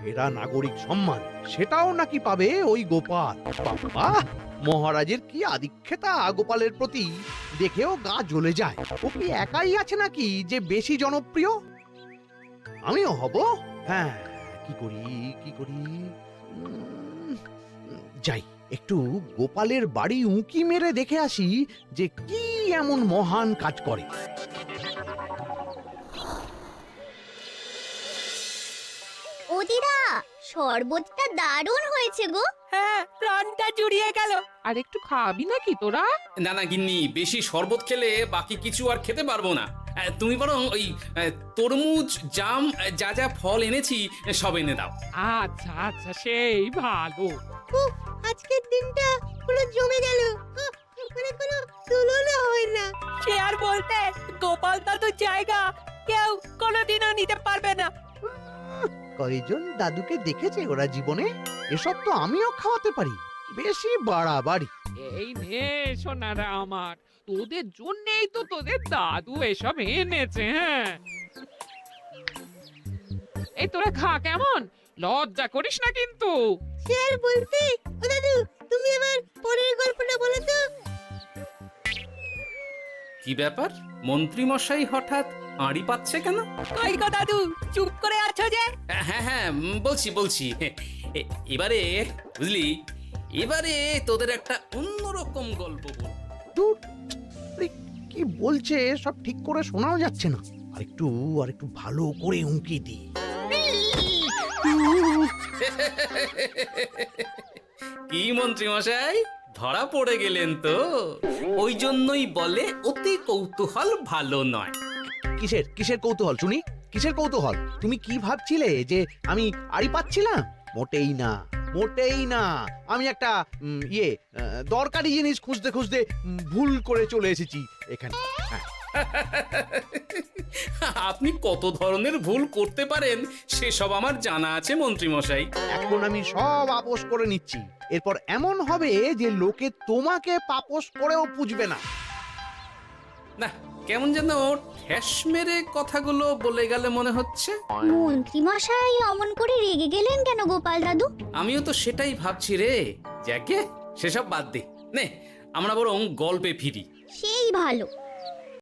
সেরা নাগরিক সম্মান, সেটাও নাকি পাবে ওই গোপাল। বাবা, মহারাজের কি আদিক্ষেতা গোপালের প্রতি, দেখেও গা জ্বলে যায়। ও কি একাই আছে নাকি যে বেশি জনপ্রিয়? আমিও হব। হ্যাঁ, কি করি কি করি, যাই একটু গোপালের বাড়ি উঁকি মেরে দেখে আসি যে কি এমন মহান কাজ করে। ও দিদা, শরবতটা দারুণ হয়েছে গো। হ্যাঁ, প্রাণটা জুড়িয়ে গেল। আর একটু খাবি নাকি তোরা? না না গিন্নি, বেশি শরবত খেলে বাকি কিছু আর খেতে পারবো না। তুমি বরং ওই তরমুজ, জাম, যা যা ফল এনেছি সব এনে দাও। আচ্ছা আচ্ছা, সেই ভালো। আজকের দিনটা পুরো জমে গেল, মানে কোনো তুলনা হয় না। সে আর বলতে, গোপাল দাদুর জায়গা কেউ কোনোদিনও নিতে পারবে না। কয়জন দাদুকে দেখেছে ওরা জীবনে? এসব তো আমিও খাওয়াতে পারি, বেশি বাড়াবাড়ি। এই নে সোনারা আমার, তোদের জন্যই তো তোদের দাদু এসব এনেছে। হ্যাঁ, এই তোরা খা, কেমন? লজ্জা করিস না কিন্তু। সে আর বলতে, ও দাদু তুমি এবার পরের গল্পটা বলো তো। কি ব্যাপার, মন্ত্রী মশাই হঠাৎ আড়ি পাচ্ছে কেন? কই গো দাদু, চুপ করে আছো যে? হ্যাঁ হ্যাঁ, বলছি বলছি। এবারে বুঝলি, এবারে তোদের একটা অন্যরকম গল্প বল। দূর, আরে কি বলছে সব ঠিক করে শোনাও যাচ্ছে না। আর একটু ভালো করে উঁকি দি। কি মন্ত্রী মশাই, ধরা পড়ে গেলেন তো? ওই জন্যই বলে অতি কৌতূহল ভালো নয়। কিসের কিসের কৌতূহল শুনি, কিসের কৌতূহল? তুমি কি ভাবছিলে যে আমি আড়ি পাচ্ছিলাম? মোটেই না, মোটেই না। আমি একটা দরকারি জিনিস খুঁজতে খুঁজতে ভুল করে চলে এসেছি এখানে। হ্যাঁ, আপনি কত ধরনের ভুল করতে পারেন সেসব আমার জানা আছে মন্ত্রী মশাই। এখন আমি সব আপোষ করে নিচ্ছি। এরপর এমন হবে যে লোকে তোমাকে পাপোশ করেও পুজবে না। না, কেমন যেন ঠেস মেরে কথাগুলো বলে গেলে মনে হচ্ছে। মন্ত্রী মশাই অমন করে রেগে গেলেন কেন গোপাল দাদু? আমিও তো সেটাই ভাবছি রে। যাকে সেসব বাদ দে, নে আমরা বরং গল্পে ফিরি। সেই ভালো।